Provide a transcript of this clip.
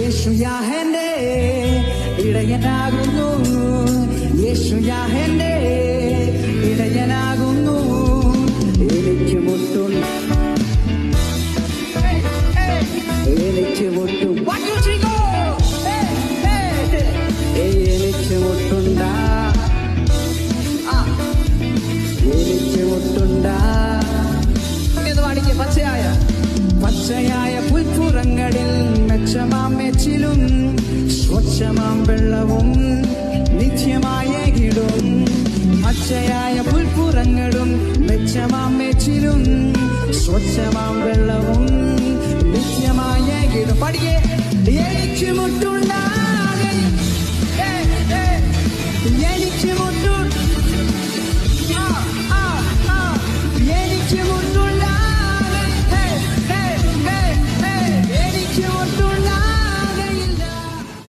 യേശു യാഹന്റെ ഇടയനാകുന്നു, യേശു യാഹന്റെ ഇടയനാകുന്നു. എനിക്ക് മുട്ടും എനിക്ക് മുട്ടും എനിക്ക് മുട്ടുണ്ടാ എനിക്ക് മുട്ടുണ്ടാ എന്ന് പാടിക്ക്. പച്ചയായ പുൽപ്പുറങ്ങളിൽ മെച്ചമാം മെച്ചിലും സ്വച്ഛമാം വെള്ളവും നിത്യമായ കിടും. പച്ചയായ പുൽപ്പുറങ്ങളും മെച്ചമാം മെച്ചിലും സ്വച്ഛമാം വെള്ളവും നിത്യമായ കിടും. പഠിക്കേ എനിക്ക് മുട്ടുണ്ടാ